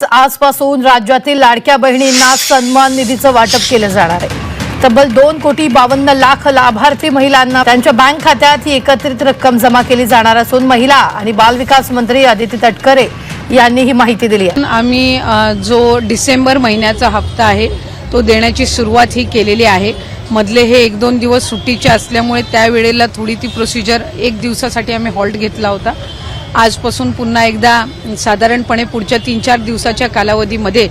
आजपासून राज्यातील लाडक्या बहिणींना सन्मान निधीचं वाटप केलं जाणार आहे। तब्बल 2,52,00,000 लाभार्थी महिलांना त्यांच्या बँक खात्यात ही एकत्रित रक्कम जमा केली जाणार असून महिला आणि बाल विकास मंत्री अदिती तटकरे यांनी ही माहिती दिली आहे। आम्ही जो डिसेंबर महिन्याचा हप्ता आहे तो देण्याची सुरुवात ही केलेली आहे। मधले हे 1-2 दिवस सुट्टीचे असल्यामुळे त्यावेळेला थोडी ती प्रोसिजर 1 दिवसासाठी आम्ही हॉल्ट घेतला होता। आजपासून पुन्हा एकदा साधारणपणे पुढच्या 3-4 दिवसाच्या कालावधीमध्ये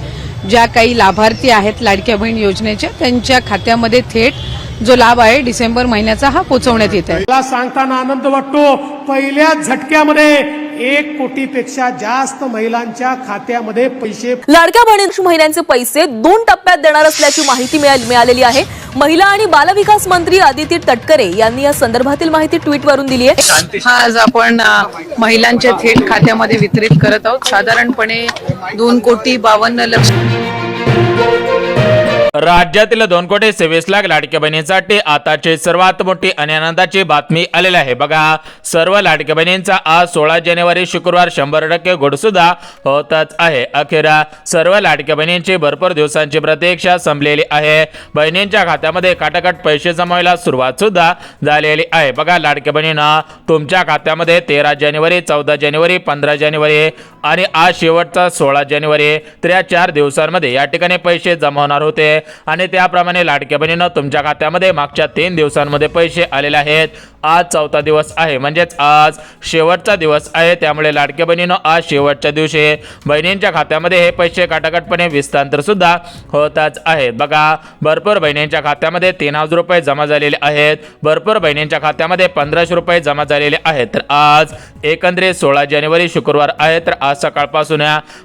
ज्या काही लाभार्थी आहेत लाडक्या बहीण योजनेच्या त्यांच्या खात्यामध्ये थेट जो लाभ आहे डिसेंबर महिन्याचा हा पोहोचवण्यात येत आहे। मला सांगताना आनंद वाटतो, पहिल्या झटक्यामध्ये 1 कोटीपेक्षा जास्त महिलांच्या खात्यामध्ये पैसे लाडक्या बहिणी महिन्यांचे पैसे 2 टप्प्यात देणार असल्याची माहिती मिळालेली आहे। महिला आणि बालविकास मंत्री अदिती तटकरे यांनी या संदर्भातील माहिती ट्विटवरून दिली आहे। आज आपण महिलांच्या थेट खात्यामध्ये वितरित करत आहोत साधारणपणे 2,52,00,000। राज्यातील 2,26,00,000 लाडक्या बहिणींसाठी आताची सर्वात मोठी आणि आनंदाची बातमी आलेली आहे। बघा, सर्व लाडक्या बहिणींचा आज 16 जानेवारी शुक्रवार 100% घोडसुद्धा होतच आहे। अखेर सर्व लाडक्या बहिणींची भरपूर दिवसांची प्रतीक्षा संपलेली आहे। बहिणींच्या खात्यामध्ये काटाकाट पैसे जमावायला सुरुवात सुद्धा झालेली आहे। बघा, लाडक्या बहिणींना तुमच्या खात्यामध्ये 13 जानेवारी 14 जानेवारी 15 जानेवारी आणि आज शेवटचा 16 जानेवारी या 4 दिवसांमध्ये या ठिकाणी पैसे जमा होणार होते आणि त्याप्रमाणे लाडक्या बहिणींना तुमच्या खात्यामध्ये मागच्या 3 दिवसांमध्ये पैसे आलेले आहेत। आज 4था दिवस आहे, म्हणजेच आज शेवटचा दिवस आहे। त्यामुळे लाडक्या बहिणींना आज शेवटच्या दिवशी बहिणींच्या खात्यामध्ये हे पैसे काटाकाटपणे विस्तांतर सुद्धा होतच आहेत। बघा, भरपूर बहिणींच्या खात्यामध्ये 3,000 रुपये जमा झालेले आहेत। भरपूर बहिणींच्या खात्यामध्ये 1,500 रुपये जमा झालेले आहेत। तर आज एकंदरीत 16 जानेवारी शुक्रवार आहे। तर आज सकाळपासून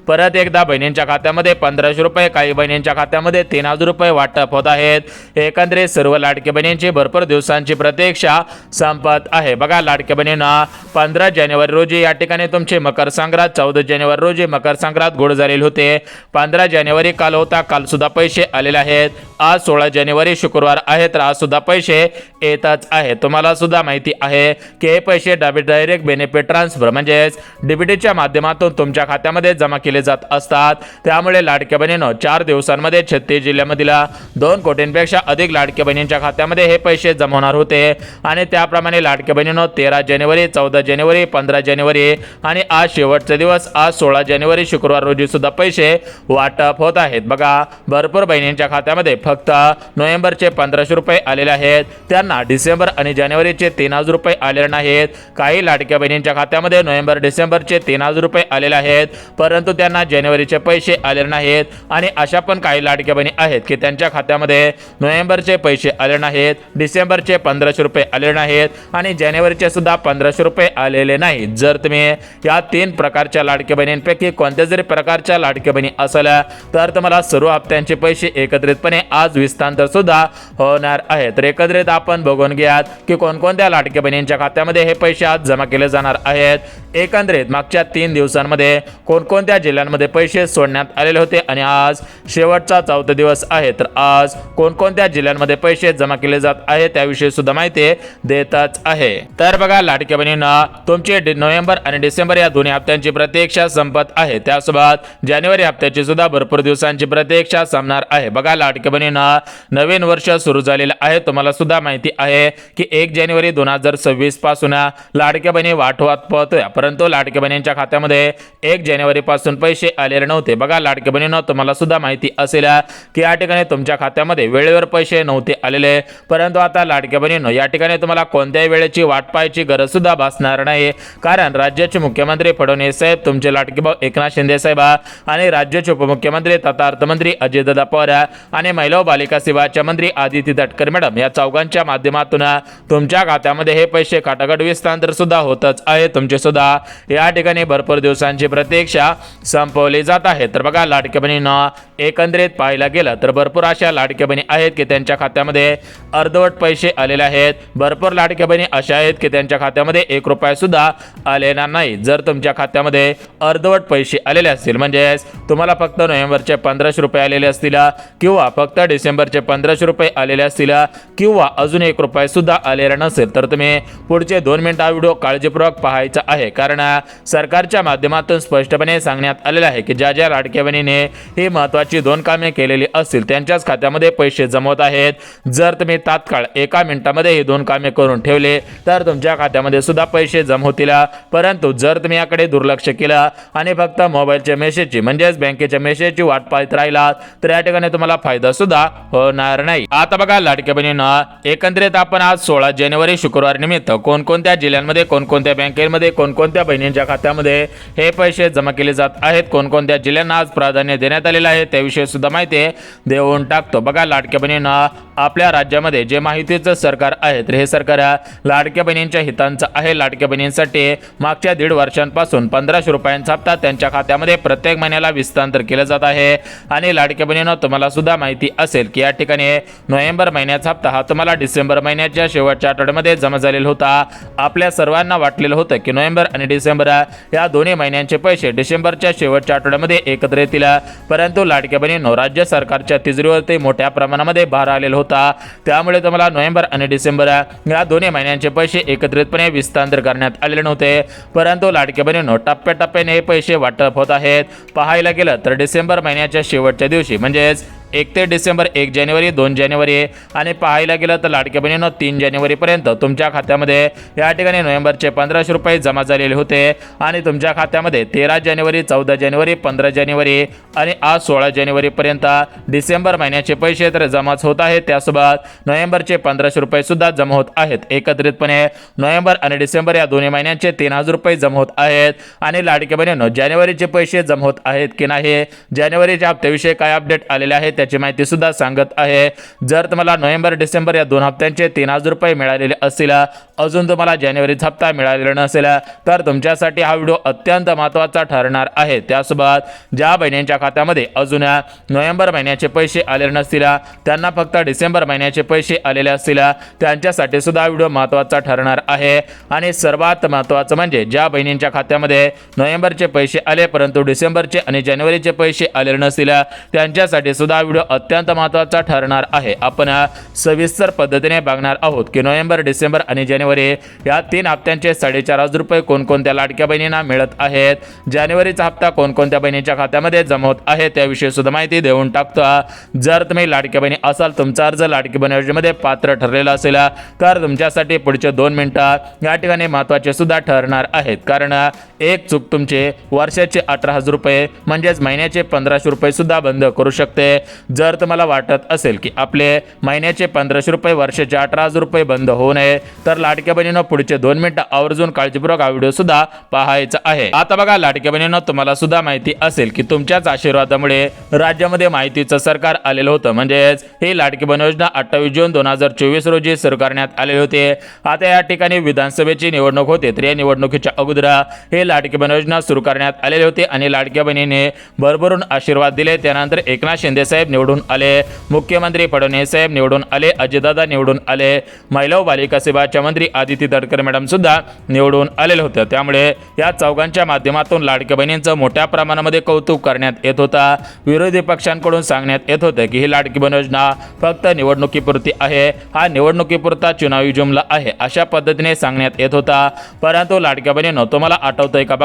परत एकदा बहिणींच्या खात्यामध्ये 1,500 रुपये, काही बहिणींच्या खात्यामध्ये 3,000 रुपये वाटप होत आहेत। एकंदरीत सर्व लाडक्या बहिणींची भरपूर दिवसांची प्रतीक्षा संपत आहे। बघा, लाडक्या बहिणींना 15 जानेवारी रोजी या ठिकाणी तुमचे मकर संक्रांत, 14 जानेवारी रोजी मकर संक्रांत गोड झालेले होते। 15 जानेवारी काल होता, काल सुद्धा पैसे आलेले आहेत। आज 16 जानेवारी शुक्रवार आहे, तर आज सुद्धा पैसे येतच आहे। तुम्हाला सुद्धा माहिती आहे की हे पैसे डायरेक्ट बेनिफिट ट्रान्सफर म्हणजेच डीबीटीच्या माध्यमातून तुमच्या खात्यामध्ये जमा केले जात असतात। त्यामुळे लाडक्या बहिणींनो 4 दिवसांमध्ये 36 जिल्ह्यामधील 2 कोटींपेक्षा अधिक लाडक्या बहिणींच्या खात्यामध्ये हे पैसे जमा होणार होते आणि त्याप्रमाणे लाडक्या बहिणींनो 13 जानेवारी 14 जानेवारी 15 जानेवारी आणि आज शेवटचा दिवस आज 16 जानेवारी शुक्रवार रोजी सुद्धा पैसे वाटप होत आहेत। बघा, भरपूर बहिणींच्या खात्यामध्ये फक्त नोव्हेंबरचे 1,500 रुपये आलेले आहेत, त्यांना डिसेंबर आणि जानेवारीचे 3,000 रुपये आलेले नाहीत। काही लाडक्या बहिणींच्या खात्यामध्ये नोव्हेंबर डिसेंबरचे 3,000 रुपये आलेले आहेत, परंतु त्यांना जानेवारीचे पैसे आलेले नाहीत। आणि अशा पण काही लाडक्या बहिणी आहेत की त्यांच्या खात्यामध्ये नोव्हेंबरचे पैसे आले नाहीत, डिसेंबरचे 1,500 रुपये आलेले नाहीत आणि जानेवारीचे सुद्धा 1,500 रुपये आलेले नाहीत। जर तुम्ही या 3 प्रकारच्या लाडक्या बहिणींपैकी कोणत्या जरी प्रकारच्या लाडक्या बहिणी असल्या तर तुम्हाला सर्व हप्त्यांचे पैसे एकत्रितपणे आज विस्तांतर सुद्धा होणार आहे। तर एकत्रित आपण बघून घ्यात की कोणकोणत्या लाडक्या बहिणींच्या खात्यामध्ये हे पैसे आज जमा केले जाणार आहेत। एकंदरीत मागच्या 3 दिवसांमध्ये कोणकोणत्या जिल्ह्यांमध्ये पैसे सोडण्यात आलेले होते आणि आज शेवटचा 4था दिवस आहे, तर आज कोणकोणत्या जिल्ह्यांमध्ये पैसे जमा केले जात आहे त्याविषयी सुद्धा माहिती देतच आहे। तर बघा, लाडक्या बहिणींना तुमचे नोव्हेंबर आणि डिसेंबर या दोन्ही हप्त्यांची प्रतीक्षा संपत आहे। त्यासोबत जानेवारी हप्त्याची सुद्धा भरपूर दिवसांची प्रतीक्षा संपणार आहे। बघा, लाडक्या बहिणींना नवीन वर्ष सुरू झालेलं आहे। तुम्हाला सुद्धा माहिती आहे की 1 जानेवारी 2026 पासून लाडक्या बहिणी वाटवात पोहोचल्या, परंतु लाडक्या बहिणींच्या खात्यामध्ये 1 जानेवारी पासून पैसे आलेले नव्हते। बघा, लाडक्या बहिणींना तुम्हाला सुद्धा माहिती असेल की या ठिकाणी तुमच्या खात्यामध्ये वेळेवर पैसे नव्हते आलेले, परंतु आता लाडक्या बहिणींनो या ठिकाणी तुम्हाला कोणत्याही वेळेची वाट पाहायची गरज सुद्धा भासणार नाही, कारण राज्याचे मुख्यमंत्री फडणवीस साहेब, तुमचे लाडके भाऊ एकनाथ शिंदे साहेब आणि राज्याचे उपमुख्यमंत्री तथा अर्थमंत्री अजितदादा पवार आणि महिला व बालिका सेवाच्या मंत्री अदिती तटकरे मॅडम या चौघांच्या माध्यमातून तुमच्या खात्यामध्ये हे पैसे काटाकाट विस्तांतर सुद्धा होतच आहे। तुमचे सुद्धा या ठिकाणी भरपूर दिवसांची प्रतीक्षा संपवली जात आहे। तर बघा, लाडक्या बहिणींना एकंदरीत पाहायला गेलं तर भरपूर अशा लाडक्या बहिणी आहेत की त्यांच्या खात्यामध्ये अर्धवट पैसे आलेले आहेत। भरपूर लाडक्या बहिणी अशा आहेत की त्यांच्या खात्यामध्ये 1 रुपया सुद्धा आलेला नाही। जर तुमच्या खात्यामध्ये अर्धवट पैसे आलेले असतील, म्हणजे तुम्हाला फक्त नोव्हेंबरचे 1,500 रुपये आलेले असतील किंवा फक्त डिसेंबरचे 1500 रुपये आलेले असतील किंवा अजून 1 रुपया सुद्धा आलेला नसेल तर तुम्ही पुढचे 2 मिनिट हा व्हिडिओ काळजीपूर्वक पाहायचा आहे, कारण सरकारच्या माध्यमातून स्पष्टपणे सांगण्यात आलेले आहे की ज्या लाडक्या बहिणीने ही महत्त्वाची 2 कामे केलेली असतील त्यांच्याच खात्यामध्ये पैसे जमवत आहेत. जर तुम्ही तात्काळ 1 मिनिटामध्ये ही 2 कामे करून ठेवले तर तुमच्या खात्यामध्ये सुद्धा पैसे जमा होतील. परंतु जर तुम्ही याकडे दुर्लक्ष केलं आणि फक्त मोबाईलच्या मेसेजची म्हणजेच बँकेच्या मेसेजची वाट पाहत राहिला तर या ठिकाणी तुम्हाला फायदा सुद्धा होणार नाही. आता बघा लाडक्या बहिणींना, एकंदरीत आपण आज 16 जानेवारी शुक्रवार निमित्त कोणकोणत्या जिल्ह्यांमध्ये, कोणकोणत्या बँकेमध्ये, कोणकोणत्या बहिणींच्या खात्यामध्ये हे पैसे जमा केले जात आहेत, कोणकोणत्या जिल्ह्यांना आज प्राधान्य देण्यात आलेलं आहे त्याविषयी सुद्धा माहिती देऊन टाकतो. बघा लाडक्या बहिणींना, आपल्या राज्यामध्ये जे माहितीचं सरकार आहे तर हे सरकार लाडक्या बहिणींच्या हितांचं आहे. लाडक्या बहिणींसाठी मागच्या 1.5 वर्षांपासून 1500 रुपयांचा हप्ता त्यांच्या खात्यामध्ये प्रत्येक महिन्याला विस्तार केला जात आहे. आणि लाडक्या बहिणींनो, तुम्हाला सुद्धा माहिती असेल की या ठिकाणी नोव्हेंबर महिन्याचा हप्ता हा तुम्हाला डिसेंबर महिन्याच्या शेवटच्या आठवड्यामध्ये जमा झालेला होता. आपल्या सर्वांना वाटलेलं होतं की नोव्हेंबर आणि डिसेंबर या दोन्ही महिन्यांचे पैसे डिसेंबरच्या शेवटच्या आठवड्यामध्ये एकत्र येतील, परंतु लाडक्या बहिणींनो, राज्य सरकारच्या तिजोरीवरती मोठ्या प्रमाणामध्ये भार आलेला होता. त्यामुळे तुम्हाला नोव्हेंबर आणि डिसेंबर या दोन्ही महिन्यांचे पैसे एकत्रितपणे विस्तार करण्यात आलेले नव्हते. परंतु लाडक्या बहिणींनो, टप्प्याटप्प्याने हे पैसे वाटप होत आहेत. पाहायला गेलं तर डिसेंबर महिन्याच्या शेवटच्या दिवशी म्हणजेच 1 ते डिसेंबर, 1 जानेवारी, 2 जानेवारी आणि पाहायला गेलं तर लाडक्या बहिणींनो 3 जानेवारीपर्यंत तुमच्या खात्यामध्ये या ठिकाणी नोव्हेंबरचे 1500 रुपये जमा झालेले होते आणि तुमच्या खात्यामध्ये 13 जानेवारी, 14 जानेवारी, 15 जानेवारी आणि आज 16 जानेवारीपर्यंत डिसेंबर महिन्याचे पैसे तर जमाच होत आहेत. त्यासोबत नोव्हेंबरचे 1500 रुपये सुद्धा जमा होत आहेत. एकत्रितपणे नोव्हेंबर आणि डिसेंबर या दोन्ही महिन्यांचे 3000 रुपये जमा होत आहेत. आणि लाडक्या बहिणींनो, जानेवारीचे पैसे जमा होत आहेत की नाही, जानेवारीच्या हप्त्याविषयी काय अपडेट आलेले आहेत त्याची माहिती सुद्धा सांगत आहे. जर तुम्हाला नोव्हेंबर डिसेंबर या 2 हप्त्यांचे 3000 रुपये मिळालेले असतील, अजून तुम्हाला जानेवारीचा हप्ता मिळालेला नसेल तर तुमच्यासाठी हा व्हिडिओ अत्यंत महत्त्वाचा ठरणार आहे. त्यासोबत ज्या बहिणींच्या खात्यामध्ये अजून नोव्हेंबर महिन्याचे पैसे आलेले नसतील, त्यांना फक्त डिसेंबर महिन्याचे पैसे आलेले असतील, त्यांच्यासाठी सुद्धा व्हिडिओ महत्त्वाचा ठरणार आहे. आणि सर्वात महत्त्वाचं म्हणजे ज्या बहिणींच्या खात्यामध्ये नोव्हेंबरचे पैसे आले परंतु डिसेंबरचे आणि जानेवारीचे पैसे आलेले नसतील, त्यांच्यासाठी सुद्धा व्हिडिओ अत्यंत महत्त्वाचा ठरणार आहे. आपण सविस्तर पद्धतीने बघणार आहोत की नोव्हेंबर, डिसेंबर आणि जानेवारी या 3 हप्त्यांचे 4500 रुपये कोणकोणत्या लाडक्या बहिणींना मिळत आहेत, जानेवारीचा हप्ता कोणकोणत्या बहिणींच्या खात्यामध्ये जमा होत आहे त्याविषयी सुद्धा माहिती देऊन टाकतो. जर तुम्ही लाडक्या बहिणी असाल, तुमचा अर्ज लाडकी बहीण योजनेमध्ये पात्र ठरलेला असेल तर तुमच्यासाठी पुढचे 2 मिनिटं या ठिकाणी महत्त्वाचे सुद्धा ठरणार आहेत, कारण एक चूक तुमचे वर्षाचे 18000 रुपये म्हणजेच महिन्याचे 1500 रुपये सुद्धा बंद करू शकते. जर तुम्हाला वाटत असेल की आपले महिन्याचे 1500 रुपये वर्षाचे 18000 रुपये बंद होऊ नये तर लाडक्या बहिणींनो, पुढचे 2 मिनिटं आवर्जून काळजीपूर्वक हा व्हिडिओ सुद्धा पाहायचा आहे. आता बघा लाडक्या बहिणींनो, तुम्हाला सुद्धा माहिती असेल की तुमच्याच आशीर्वादामुळे राज्यामध्ये माहितीचं सरकार आलेलं होतं. म्हणजेच ही लाडकी बहीण योजना 28 जून 2024 रोजी सुरू करण्यात आले होते. आता या ठिकाणी विधानसभेची निवडणूक होते तर या निवडणुकीच्या अगोदर हे लाडकी बहीण योजना सुरू करण्यात आलेले होते आणि लाडक्या बहिणीने भरभरून आशीर्वाद दिले. त्यानंतर एकनाथ शिंदे साहेब निवडून आले, मुख्यमंत्री फडणवीस साहेब निवडून आले, अजितदादा निवडून आले, महिला व बालिका सेवाच्या मंत्री आदिती तटकरे मॅडम सुद्धा निवडून आलेले होते. त्यामुळे या चौघांच्या माध्यमातून लाडक्या बहिणींचं मोठ्या प्रमाणामध्ये कौतुक करण्यात येत होता. विरोधी पक्षांकडून सांगण्यात येत होते की ही लाडकी बहीण योजना फक्त निवडणुकीपुरती आहे, हा निवडणुकीपुरता चुनावी जुमला आहे, अशा पद्धतीने सांगण्यात येत होता. परंतु लाडक्या बहिणींनो, तुम्हाला आठवतंय का?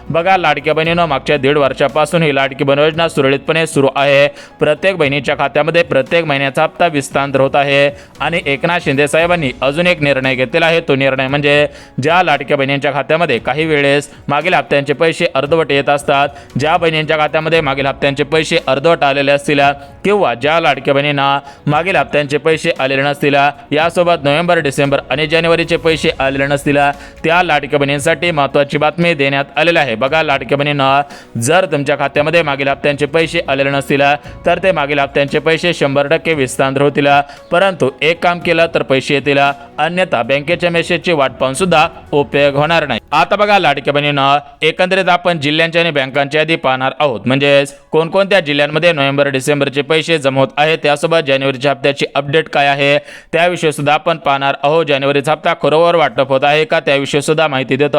बघा लाडक्या बहिणींनो, मागच्या 1.5 वर्षापासून ही लाडकी बहीण योजना सुरळीतपणे सुरू आहे. प्रत्येक बहिणीच्या खात्यामध्ये प्रत्येक महिन्याचा हप्ता विस्तार होत आहे. आणि एकनाथ शिंदे साहेबांनी अजून एक निर्णय घेतलेला आहे. तो निर्णय म्हणजे ज्या लाडक्या बहिणींच्या खात्यामध्ये काही वेळेस मागील हप्त्यांचे पैसे अर्धवट येत असतात, ज्या बहिणींच्या खात्यामध्ये मागील हप्त्यांचे पैसे अर्धवट आलेले असतील किंवा ज्या लाडक्या बहिणींना मागील हप्त्यांचे पैसे आलेले नसतील, यासोबत नोव्हेंबर, डिसेंबर आणि जानेवारीचे पैसे आलेले नसतील, त्या लाडक्या बहिणींसाठी महत्त्वाची बातमी देण्यात आलेली आहे. बघा लाडक्या बहिणींना, जर तुमच्या खात्यामध्ये मागील हप्त्यांचे पैसे आलेले नसतील तर ते मागील हप्त्यांचे पैसे 100% विस्तार होतील. परंतु एक काम केलं तर पैसे येतील, अन्यथा बँकेच्या मेसेजची वाट पाहून सुद्धा उपयोग होणार नाही. आता बघा लाडक्या बहिणीनं एकंदरीत आपण जिल्ह्यांची आणि बँकांची यादी पाहणार आहोत. म्हणजेच कोणकोणत्या जिल्ह्यांमध्ये नोव्हेंबर डिसेंबरचे पैसे जमा होत आहेत, त्यासोबत जानेवारीच्या हप्त्याची अपडेट काय आहे त्याविषयी सुद्धा आपण पाहणार आहोत. जानेवारीचा हप्ता खरोखर वाटप होत आहे का त्याविषयी सुद्धा माहिती देतो.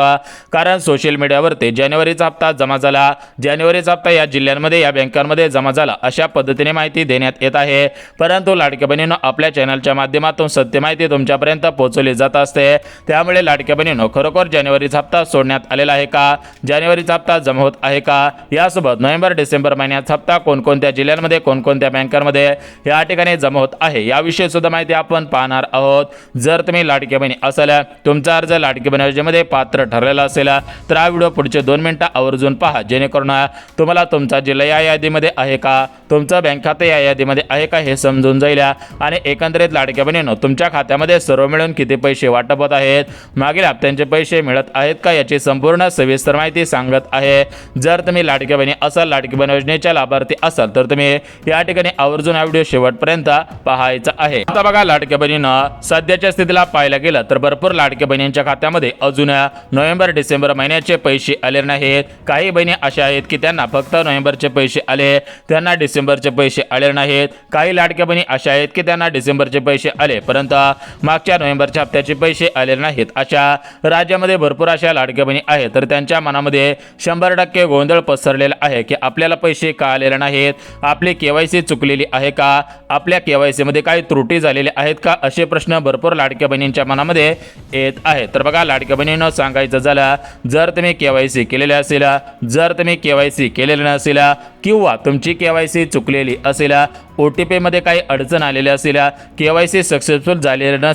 कारण सोशल मीडियावरती जानेवारीचा हप्ता जमा झाला, जानेवारीचा हप्ता या जिल्ह्यांमध्ये या बँकांमध्ये जमा झाला अशा पद्धतीने माहिती देण्यात येत आहे. परंतु लाडक्या बहिणीनं आपल्या चॅनलच्या माध्यमातून सत्य माहिती तुमच्यापर्यंत पोहोचवली जात असते. त्यामुळे लाडक्या बहिणीनं खरोखर जानेवारीचा हप्ता सोडण्यात आलेला आहे का, जानेवारीचा हप्ता जमा होत आहे का, यासोबत नोव्हेंबर डिसेंबर महिन्याचा हप्ता कोणकोणत्या जिल्ह्यांमध्ये कोणकोणत्या बँकांमध्ये या ठिकाणी जमा होत आहे याविषयी सुद्धा माहिती आपण पाहणार आहोत. जर तुम्ही लाडक्या बहिणी असाल, तुमचा अर्ज लाडकी बहीण योजनेमध्ये पात्र ठरलेला असेल तर हा व्हिडिओ पुढचे 2 मिनिटं आवर्जून पहा, जेणेकरून तुम्हाला तुमचा जिल्हा या यादीमध्ये आहे का, तुमचं बँक खाते या यादीमध्ये आहे का हे समजून जाईल. आणि एकंदरीत लाडक्या बहिणीनं तुमच्या खात्यामध्ये सर्व मिळून किती पैसे वाटप होत आहेत, मागील हप्त्यांचे पैसे मिळत आहेत का याची संपूर्ण सविस्तर माहिती सांगत आहे. जर तुम्ही लाडक्या बहिणी असाल, लाडकी बहीण योजनेच्या लाभार्थी असाल तर तुम्ही या ठिकाणी आवर्जून हा व्हिडिओ शेवटपर्यंत पाहायचा आहे. आता बघा लाडक्या बहिणीनं सध्याच्या स्थितीला पाहायला गेलं तर भरपूर लाडक्या बहिणींच्या खात्यामध्ये अजून नोव्हेंबर डिसेंबर महिन्याचे पैसे आले नाहीत. काही बहिणी अशा आहेत की त्यांना फक्त नोव्हेंबरचे पैसे आले, त्यांना डिसेंबरचे पैसे आले नाहीत. काही लाडक्या बहिणी अशा आहेत की त्यांना डिसेंबरचे पैसे आले परंतु मागच्या नोव्हेंबरच्या हप्त्याचे पैसे आले नाहीत. अशा राज्यामध्ये भरपूर अशा लाडक्या बहिणी आहेत, तर त्यांच्या मनामध्ये 100% गोंधळ पसरलेला आहे की आपल्याला पैसे का आलेले नाहीत, आपली केवायसी चुकलेली आहे का, आपल्या केवायसी मध्ये काही त्रुटी झालेल्या आहेत का, असे प्रश्न भरपूर लाडक्या बहिणींच्या मनामध्ये येत आहेत. तर बघा लाडक्या बहिणींनो सांगायचं झालं, जर तुम्ही केवायसी केलेले असेल, जर तुम्ही केवायसी केलेले नसेल किंवा तुमची केवायसी चुकलेली असेल, OTP मध्ये काही अडचण आलेली असेल, केवायसी सक्सेसफुल झालेली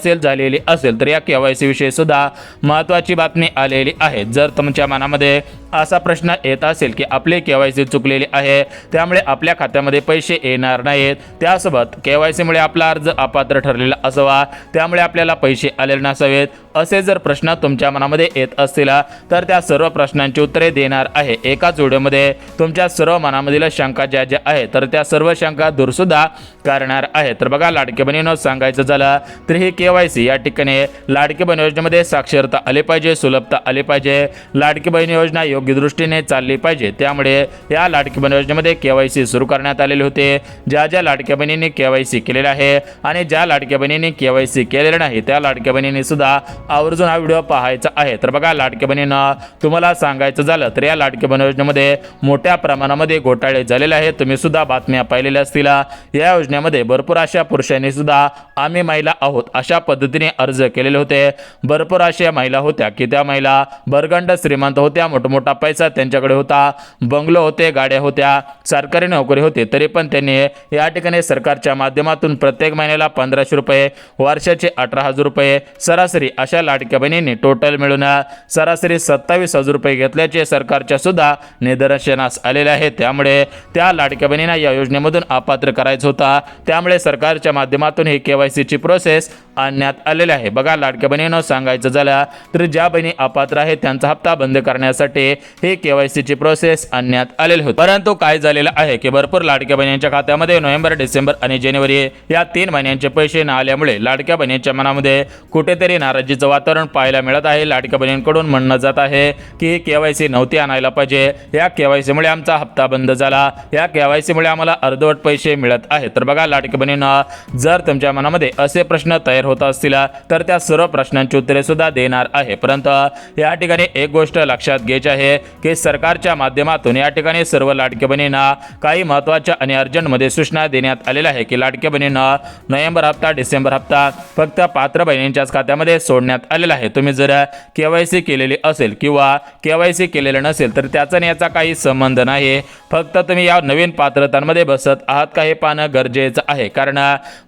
असेल तर या केवायसी विषयी सुद्धा महत्त्वाची बातमी आलेली आहे. जर तुमच्या मनामध्ये असा प्रश्न येत असेल की आपली केवायसी चुकलेली आहे त्यामुळे आपल्या खात्यामध्ये पैसे येणार नाहीत, त्यासोबत केवायसीमुळे आपला अर्ज अपात्र ठरलेला असावा त्यामुळे आपल्याला पैसे आलेले नसावेत, असे जर प्रश्न तुमच्या मनामध्ये येत असतील तर त्या सर्व प्रश्नांची उत्तरे देणार आहे एकाच व्हिडिओमध्ये. तुमच्या सर्व मनामधील शंका ज्या आहेत तर त्या सर्व शंका दूर सुद्धा करणार आहे. तर बघा लाडकी बहिणींनो सांगायचं झालं तर ही केवायसी या ठिकाणी लाडकी बहीण योजनेमध्ये साक्षरता आली पाहिजे, सुलभता आली पाहिजे, लाडकी बहीण योजना योग्य दृष्टीने चालली पाहिजे. त्यामुळे या लाडकी बहीण योजनेमध्ये केवायसी सुरू करण्यात आलेली होते. ज्या लाडक्या बहिणींनी केवायसी केलेली आहे आणि ज्या लाडक्या बहिणींनी केवायसी केलेली नाही त्या लाडक्या बहिणींनी सुद्धा आवर्जून हा व्हिडिओ पाहायचा आहे. तर बघा लाडक्या बहिणींना तुम्हाला सांगायचं झालं तर या लाडकी बहीण योजनेमध्ये मोठ्या प्रमाणामध्ये घोटाळे झालेले आहेत. तुम्ही सुद्धा बातम्या पाहिलेल्या असतील. या योजनेमध्ये भरपूर अशा पुरुषांनी सुद्धा आम्ही महिला आहोत अशा पद्धतीने अर्ज केलेले होते. भरपूर अशा महिला होत्या की त्या महिला भरगंड श्रीमंत होत्या, मोठमोठा पैसा त्यांच्याकडे होता, बंगलो होते, गाड्या होत्या, सरकारी नोकरी होती, तरी पण त्यांनी या ठिकाणी सरकारच्या माध्यमातून प्रत्येक महिन्याला 1500 रुपये, वर्षाचे 18,000 रुपये सरासरी अशा लाडक्या बहिणींनी टोटल मिळून सरासरी 27,000 रुपये घेतल्याचे सरकारच्या सुद्धा निदर्शनास आलेले आहे. त्यामुळे त्या लाडक्या बहिणींना या योजनेमधून अपात्र करायचं होता, त्यामुळे सरकारच्या माध्यमातून ही केवायसीची प्रोसेस आणण्यात आलेली आहे. बघा लाडक्या बहिणींनो सांगायचं झालं तर ज्या बहिणी अपात्र आहेत त्यांचा हप्ता बंद करण्यासाठी ही केवायसीची प्रोसेस आणण्यात आलेली होती. परंतु काय झालेलं आहे की भरपूर लाडक्या बहिणींच्या खात्यामध्ये नोव्हेंबर, डिसेंबर आणि जानेवारी या 3 महिन्यांचे पैसे न आल्यामुळे लाडक्या बहिणींच्या मनामध्ये कुठेतरी नाराजीचं वातावरण पाहायला मिळत आहे. लाडक्या बहिणींकडून म्हणणं जात आहे की केवायसी नव्हती आणायला पाहिजे, या केवायसीमुळे आमचा हप्ता बंद झाला, या केवायसीमुळे आम्हाला अर्धवट पैसे मिळत आहेत. तर बघा लाडक्या बहिणींना जर तुमच्या मनामध्ये असे प्रश्न तयार होत असतील तर त्या सर्व प्रश्नांची उत्तरे सुद्धा देणार आहे. परंतु या ठिकाणी एक गोष्ट लक्षात घ्यायची आहे की सरकारच्या माध्यमातून या ठिकाणी सर्व लाडक्या बहिणींना काही महत्त्वाच्या आणि अर्जंटमध्ये सूचना देण्यात आलेल्या आहे की लाडक्या बहिणींना नोव्हेंबर हप्ता, डिसेंबर हप्ता फक्त पात्र बहिणींच्याच खात्यामध्ये सोडण्यात आलेला आहे. तुम्ही जर केवायसी केलेली असेल किंवा केवायसी केलेलं नसेल तर त्याचा आणि याचा काही संबंध नाही. फक्त तुम्ही या नवीन पात्रतांमध्ये बसत आहात का हे पाहणं गरजेचं आहे. कारण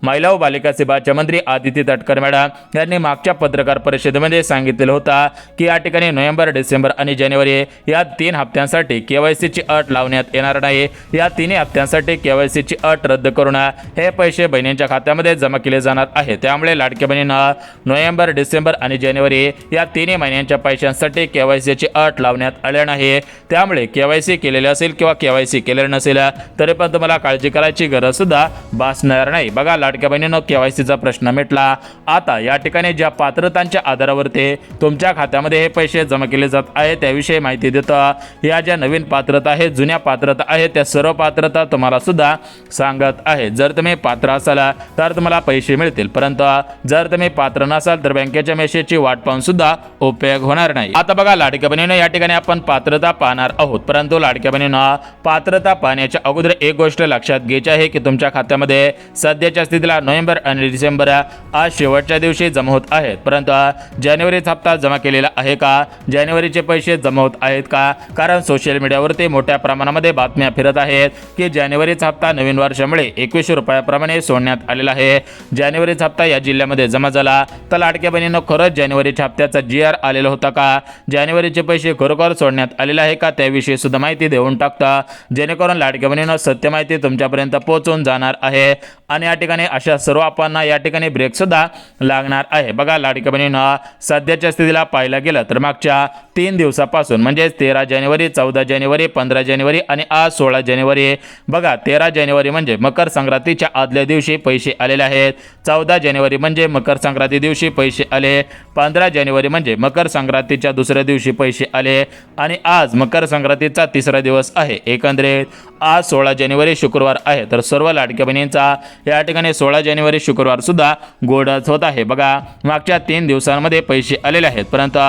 महिला व बालिका सेवाच्या मंत्री आदिती तटकरे मॅडम यांनी मागच्या पत्रकार परिषदेमध्ये सांगितलेलं होतं की या ठिकाणी नोव्हेंबर, डिसेंबर आणि जानेवारी या 3 हप्त्यांसाठी केवायसीची अट लावण्यात येणार नाही। या 3 हप्त्यांसाठी केवायसीची अट रद्द करून हे पैसे बहिणींच्या खात्यामध्ये जमा केले जाणार आहे। त्यामुळे लाडक्या बहिणींना नोव्हेंबर, डिसेंबर आणि जानेवारी या 3 महिन्यांच्या पैशांसाठी केवायसीची अट लावण्यात आली नाही। त्यामुळे केवायसी केलेले असेल किंवा केवायसी केलेले नसेल तरी पण तुम्हाला काळजी करायची गरज सुद्धा भासणार नाही। बघा लाडक्या बहिणींनो, केवायसीचा प्रश्न मिटला। आता या ठिकाणी ज्या पात्रतांच्या आधारावरती तुमच्या खात्यामध्ये हे पैसे जमा केले जात आहेत त्याविषयी माहिती देतो। या ज्या नवीन पात्रता आहेत, जुन्या पात्रता आहेत, त्या सर्व पात्रता तुम्हाला सुद्धा सांगत आहे। जर तुम्ही पात्र असाल तर तुम्हाला पैसे मिळतील, परंतु जर तुम्ही पात्र नसाल तर बँकेच्या मेसेजची वाट पाहून सुद्धा उपयोग होणार नाही। आता बघा लाडक्या बहिणींनो, या ठिकाणी आपण पात्रता पाहणार आहोत, परंतु लाडक्या बहिणींनो पात्रता पाहण्याच्या अगोदर एक गोष्ट लक्षात घ्यायची आहे की तुमच्या खात्यामध्ये सध्याच्या स्थितीला नोव्हेंबर आणि डिसेंबर आज शेवटच्या दिवशी जमा होत आहेत, परंतु जानेवारीचा हप्ता जमा केलेला आहे का, जानेवारीचे पैसे जमा होत आहेत का? कारण सोशल मीडियावरती मोठ्या प्रमाणामध्ये बातम्या फिरत आहेत की जानेवारीचा हप्ता नवीन वर्षामुळे 21 रुपयाप्रमाणे सोडण्यात आलेला आहे। जानेवारीचा हप्ता या जिल्ह्यामध्ये जमा झाला तर लाडक्या बहिणींनो खरंच जानेवारीच्या हप्त्याचा GR आलेला होता का, जानेवारीचे पैसे खरोखर सोडण्यात आलेले आहे का, त्याविषयी सुद्धा माहिती देऊन टाकता, जेणेकरून लाडक्या बहिणींनो सत्य माहिती तुमच्यापर्यंत पोहोचून जाणार आहे। आणि या ठिकाणी अशा सर्व आपण या ठिकाणी ब्रेक सुद्धा लागणार आहे। बघा लाडक्या बहिणींनो, सध्याच्या स्थितीला पाहायला गेलं तर मागच्या 3 दिवसापासून म्हणजे 13 जानेवारी, 14 जानेवारी, 15 जानेवारी आणि आज 16 जानेवारी, बघा 13 जानेवारी म्हणजे मकर संक्रांतीच्या आदल्या दिवशी पैसे आलेले आहेत, 14 जानेवारी म्हणजे मकर संक्रांती दिवशी पैसे आले, 15 जानेवारी म्हणजे मकर संक्रांतीच्या दुसऱ्या दिवशी पैसे आले आणि आज मकर संक्रांतीचा 3रा दिवस आहे। एकंदरीत आज 16 जानेवारी शुक्रवार आहे, तर सर्व लाडक्या बहिणींचा या ठिकाणी 16 जानेवारी शुक्रवार सुद्धा गोडच होत आहे। बघा मागच्या 3 दिवसांमध्ये पैसे आलेले आहेत, परंतु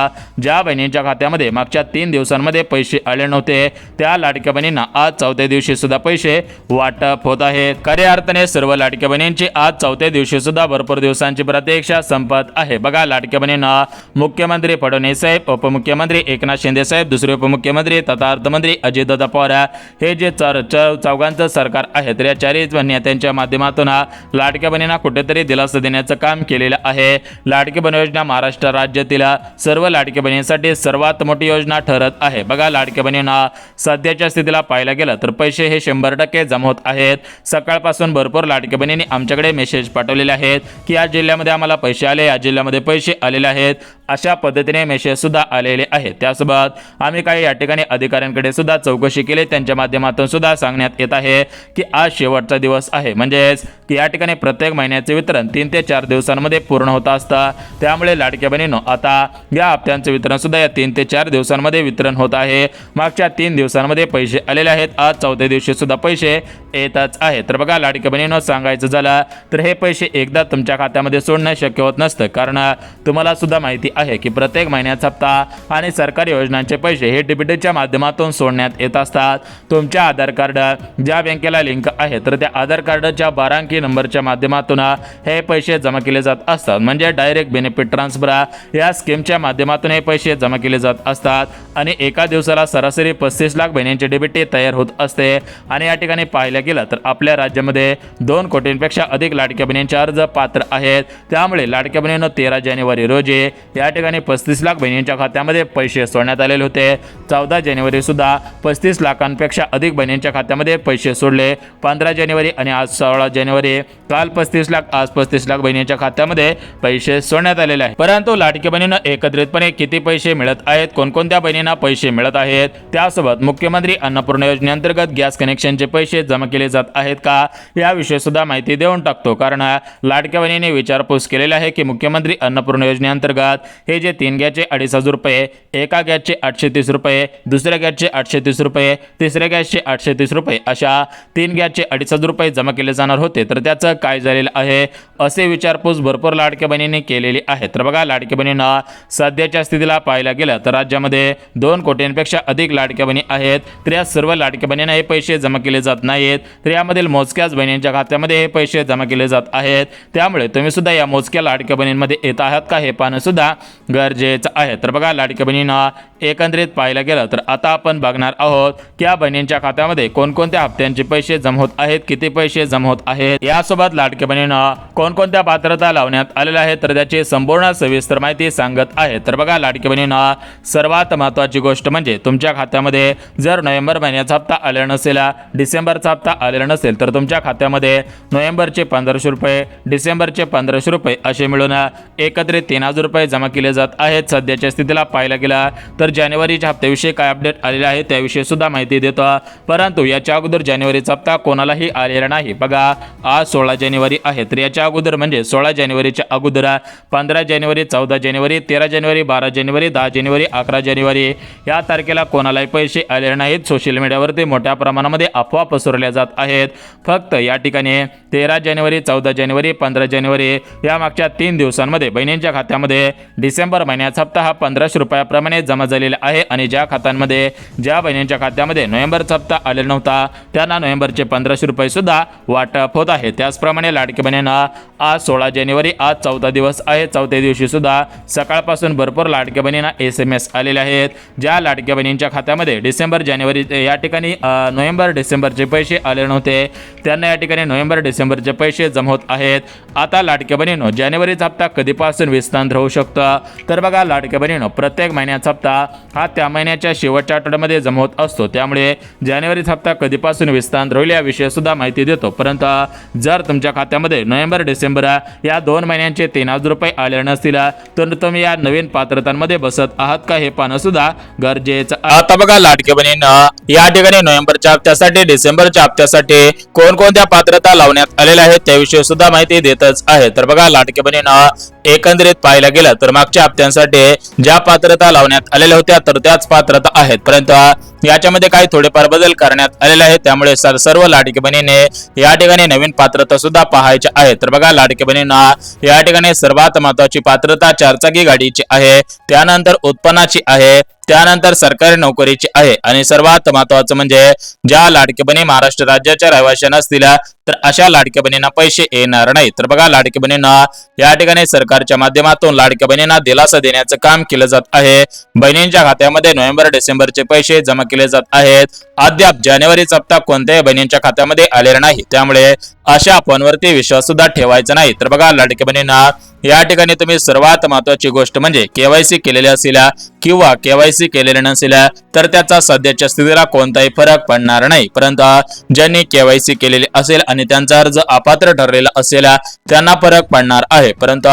ज्या बहिणींच्या खात्यामध्ये मागच्या 3 दिवसांमध्ये पैसे आले नव्हते त्या लाडक्या बहिणींना आज 4थ्या दिवशी सुद्धा पैसे वाटप होत आहेत। खऱ्या अर्थाने सर्व लाडक्या बहिणींची आज 4थ्या दिवशी सुद्धा भरपूर दिवसांची प्रतीक्षा संपत आहे। बघा लाडक्या बहिणींना मुख्यमंत्री फडणवीस साहेब, उपमुख्यमंत्री एकनाथ शिंदे साहेब, दुसरे उपमुख्यमंत्री तथा अर्थमंत्री अजितदादा पवार हे जे चौघांचं सरकार आहे तर या 4 नेत्यांच्या माध्यमातून लाडक्या बहिणींना कुठेतरी दिलासा देण्याचं काम केलेलं आहे। लाडकी बहीण योजना महाराष्ट्र राज्यातील सर्व लाडक्या बहिणींसाठी सर्वात मोठी योजना ठरत आहे। बघा लाडक्या बहिणींना सध्याच्या स्थितीला पाहायला गेलं तर पैसे हे 100% जमा होत आहेत। सकाळपासून भरपूर लाडक्या बहिणींनी आमच्याकडे मेसेज पाठवलेले आहेत की या जिल्ह्यामध्ये आम्हाला पैसे आले, या जिल्ह्यामध्ये पैसे आलेले आहेत, अशा पद्धतीने मेसेज सुद्धा आलेले आहेत। त्यासोबत आम्ही काही या ठिकाणी अधिकाऱ्यांकडे सुद्धा चौकशी केली, त्यांच्या माध्यमातून सुद्धा सांगण्यात येत आहे की आज शेवटचा दिवस आहे, म्हणजेच की या ठिकाणी प्रत्येक महिन्याचे वितरण 3 ते 4 दिवसांमध्ये पूर्ण होत असतं। त्यामुळे लाडक्या बहिणींनो आता या हप्त्यांचे वितरण सुद्धा या 3 ते 4 दिवसांमध्ये वितरण होत आहे। मागच्या 3 दिवसांमध्ये पैसे आलेले आहेत, आज 4थ्या दिवशी सुद्धा पैसे येतच आहेत। तर बघा लाडक्या बहिणींनो, सांगायचं झालं तर हे पैसे एकदा तुमच्या खात्यामध्ये सोडणं शक्य होत नसतं, कारण तुम्हाला सुद्धा माहिती आहे की प्रत्येक महिन्याचा हप्ता आणि सरकारी योजनांचे पैसे हे डीबीटीच्या माध्यमातून सोडण्यात येत असतात। तुमच्या आधार कार्ड ज्या बँकेला लिंक आहे तर त्या आधार कार्डच्या 12 अंकी नंबरच्या माध्यमातून हे पैसे जमा केले जात असतात, म्हणजे डायरेक्ट बेनिफिट ट्रान्सफर या स्कीमच्या माध्यमातून हे पैसे जमा केले जात असतात आणि एका दिवसाला सरासरी 35 लाख बहिणींची डीबीटी तयार होत असते। आणि या ठिकाणी पाहायला गेलं तर आपल्या राज्यामध्ये 2 कोटींपेक्षा अधिक लाडक्या बहिणींचे अर्ज पात्र आहेत। त्यामुळे लाडक्या बहिणींनो 13 जानेवारी रोजी या ठिकाणी 35 लाख बहिणींच्या खात्यामध्ये पैसे सोडण्यात आलेले होते। 14 जानेवारी सुद्धा 35 लाखांपेक्षा अधिक बहिणींच्या खात्यामध्ये पैसे सोडले। 15 जानेवारी आणि आज 16 जानेवारी, काल 35 लाख, आज 35 लाख बहिणींच्या खात्यामध्ये पैसे सोडण्यात आलेले आहेत। परंतु लाडक्या बहिणींना एकत्रितपणे किती पैसे मिळत आहेत, कोणकोणत्या बहिणींना पैसे मिळत आहेत, त्यासोबत मुख्यमंत्री अन्नपूर्णा योजनेअंतर्गत गॅस कनेक्शनचे पैसे जमा केले जात आहेत का, याविषयी सुद्धा माहिती देऊन टाकतो। कारण लाडक्या बहिणींनी विचारपूस केलेली आहे की मुख्यमंत्री अन्नपूर्णा योजनेअंतर्गत हे जे 3 गॅसचे 2,500 रुपये, एका गॅसचे 830 रुपये, दुसऱ्या गॅसचे 830 रुपये, तिसऱ्या गॅसचे 830 रुपये, अशा 3 गॅसचे 2,500 रुपये जमा केले जाणार होते, तर त्याचं काय झालेलं आहे असे विचारपूस भरपूर लाडक्या बहिणींनी केलेली आहे। तर बघा लाडक्या बहिणींना सध्याच्या स्थितीला पाहायला गेलं तर राज्यामध्ये 2 कोटींपेक्षा अधिक लाडक्या बहिणी आहेत, तर या सर्व लाडक्या बहिणींना हे पैसे जमा केले जात नाहीत, तर यामधील मोजक्याच बहिणींच्या खात्यामध्ये हे पैसे जमा केले जात आहेत। त्यामुळे तुम्ही सुद्धा या मोजक्या लाडक्या बहिणींमध्ये येत आहात का हे पाहणं सुद्धा गरजेचं आहे। तर बघा लाडक्या बहिणींना एकंदरीत पाहायला गेलं तर आता आपण बघणार आहोत की या बहिणींच्या खात्यामध्ये कोणकोणत्या हप्त्यांचे पैसे जमा होत आहेत, किती पैसे जमा होत आहेत, यासोबत लाडक्या बहिणींना कोणकोणत्या पात्रता लावण्यात आलेल्या आहेत, तर त्याची संपूर्ण सविस्तर माहिती सांगत आहे. तर बघा लाडक्या बहिणींना सर्वात महत्त्वाची गोष्ट म्हणजे तुमच्या खात्यामध्ये जर नोव्हेंबर महिन्याचा हप्ता आलेला नसेल, डिसेंबरचा हप्ता आलेला नसेल तर तुमच्या खात्यामध्ये नोव्हेंबरचे 1500 रुपये, डिसेंबरचे 1500 रुपये असे मिळून एकत्रित 3000 रुपये जमा केले जात आहेत. सध्याच्या स्थितीला पाहायला गेला तर जानेवारीच्या हप्त्याविषयी काय अपडेट आलेला आहे त्याविषयी सुद्धा माहिती देतो, परंतु याच्या अगोदर जानेवारीचा हप्ता कोणालाही आलेला नाही. बघा आज 16 जानेवारी आहे, तर याच्या अगोदर म्हणजे 16 जानेवारीच्या अगोदर 15 जानेवारी, 14 जानेवारी, 13 जानेवारी, 12 जानेवारी, 10 जानेवारी, 11 जानेवारी या तारखेला कोणालाही पैसे आलेले नाहीत. सोशल मीडियावरती मोठ्या प्रमाणामध्ये अफवा पसरवल्या जात आहेत. फक्त या ठिकाणी 13 जानेवारी, 14 जानेवारी, 15 जानेवारी या मागच्या 3 दिवसांमध्ये बहिणींच्या खात्यामध्ये डिसेंबर महिन्याचा हप्ता हा 1500 रुपयाप्रमाणे जमा झालेला आहे आणि ज्या खात्यांमध्ये ज्या बहिणींच्या खात्यामध्ये नोव्हेंबरचा हप्ता आलेला नव्हता त्यांना नोव्हेंबरचे 1500 रुपये सुद्धा वाटप होत आहे. त्याचप्रमाणे लाडकी बहिणींना आज 16 जानेवारी, आज 14 दिवस आहे. 4थ्या दिवशी सुद्धा सकाळपासून भरपूर लाडक्या बहिणींना SMS आलेले आहेत. ज्या लाडक्या बहिणींच्या खात्यामध्ये डिसेंबर जानेवारी या ठिकाणी नोव्हेंबर डिसेंबरचे पैसे आले नव्हते त्यांना या ठिकाणी नोव्हेंबर डिसेंबरचे पैसे जमा होत आहेत. आता लाडक्या बहिणींनो जानेवारीचा हप्ता कधीपासून विस्तार होऊ शकतो, तर बघा लाडक्या बहिणींनो प्रत्येक महिन्याचा हप्ता हा त्या महिन्याच्या शेवटच्या आठवड्यामध्ये जमा होत असतो. त्यामुळे जानेवारीचा हप्ता कधीपासून विस्तार होईल याविषयी सुद्धा माहिती देतो. परंतु जर तुमच्या खात्यामध्ये नोव्हेंबर डिसेंबर या 2 महिन्यांचे 3000 रुपये आले नसतील तर तुम्ही या नवीन पात्रतांमध्ये बसत आहात का हे पाहणं सुद्धा गरजेचं. आता बघा लाडक्या बहिणींना या ठिकाणी नोव्हेंबरच्या हप्त्यासाठी, डिसेंबरच्या हप्त्यासाठी कोणकोणत्या पात्रता लावण्यात आलेल्या आहेत त्याविषयी सुद्धा माहिती देतच आहे. तर बघा लाडक्या बहिणींना एकंदरीत पाहायला गेलं तर मागच्या हप्त्यांसाठी ज्या पात्रता लावण्यात आलेल्या होत्या तर त्याच पात्रता आहेत, परंतु याच्यामध्ये काही थोडेफार बदल करण्यात आलेले आहेत. त्यामुळे सर्व लाडकी बहिणीने या ठिकाणी नवीन पात्रता सुद्धा पाहायच्या आहेत. तर बघा लाडकी बहिणींना या ठिकाणी सर्वात महत्त्वाची पात्रता 4 चाकी गाडीची आहे, त्यानंतर उत्पन्नाची आहे, त्यानंतर सरकारी नोकरीची आहे आणि सर्वात महत्त्वाचं म्हणजे ज्या लाडकी बहिणी महाराष्ट्र राज्याच्या रहिवासी नसतील तर अशा लाडक्या बहिणींना पैसे येणार नाही. तर बघा लाडकी बहिणींना या ठिकाणी सरकारच्या माध्यमातून लाडक्या बहिणींना दिलासा देण्याचं काम केलं जात आहे. बहिणींच्या खात्यामध्ये नोव्हेंबर डिसेंबरचे पैसे जमा केले जात आहेत. अद्याप जानेवारीचा हप्ता कोणत्याही बहिणींच्या खात्यामध्ये आलेला नाही, त्यामुळे अशा अफवांवरती विश्वास सुद्धा ठेवायचा नाही. तर बघा लाडक्या बहिणींना या ठिकाणी तुम्ही सर्वात महत्त्वाची गोष्ट म्हणजे केवायसी केलेली असेल किंवा केवायसी केलेले नसेल तर त्याचा सध्याच्या स्थितीला कोणताही फरक पडणार नाही. परंतु ज्यांनी केवायसी केलेली असेल आणि त्यांचा अर्ज अपात्र ठरलेला असेल त्यांना फरक पडणार आहे. परंतु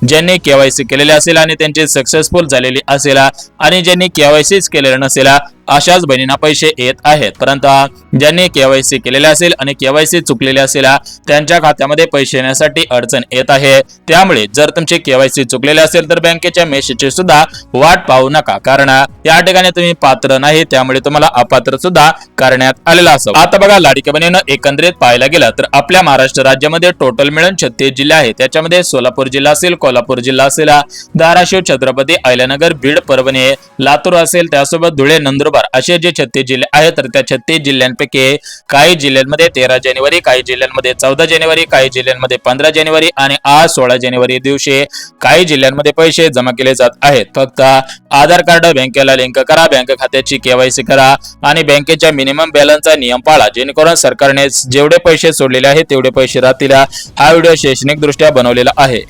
ज्यांनी केवायसी केलेली असेल आणि त्यांची सक्सेसफुल झालेली असेल आणि ज्यांनी केवायसीच केलेलं नसेल अशाच बहिणींना पैसे येत आहेत. परंतु ज्यांनी केवायसी केलेले असेल आणि केवायसी चुकलेली असेल त्यांच्या खात्यामध्ये पैसे येण्यासाठी अडचण येत आहे. त्यामुळे जर तुमची केवायसी चुकलेली असेल तर बँकेच्या मेसेजची सुद्धा वाट पाहू नका, कारण या ठिकाणी तुम्ही पात्र नाही, त्यामुळे तुम्हाला अपात्र सुद्धा करण्यात आलेला असेल. आता बघा लाडक्या बहिणींनो एकंदरीत पाहायला गेलं तर आपल्या महाराष्ट्र राज्यामध्ये टोटल मिळून 36 जिल्हे आहेत. त्याच्यामध्ये सोलापूर जिल्हा असेल, कोल्हापूर जिल्हा असेल, धाराशिव, छत्रपती, अहिल्यानगर, बीड, परभणी, लातूर असेल, त्यासोबत धुळे, नंदुरबार असे जे 36 जिल्हे आहेत तर त्या 36 जिल्ह्यांपैकी काही जिल्ह्यांमध्ये 13 जानेवारी, काही जिल्ह्यांमध्ये 14 जानेवारी, काही जिल्ह्यांमध्ये 15 जानेवारी आणि आज 16 जानेवारी दिवशी काही जिल्ह्यांमध्ये पैसे जमा केले जात आहेत. फक्त आधार कार्ड बँकेला लिंक करा, बँक खात्याची केवायसी करा आणि बँकेच्या मिनिमम बॅलन्सचा नियम पाळा, जेणेकरून सरकारने जेवढे पैसे सोडलेले आहेत तेवढे पैसे राहतील. हा व्हिडिओ शैक्षणिक दृष्ट्या बनवलेला आहे.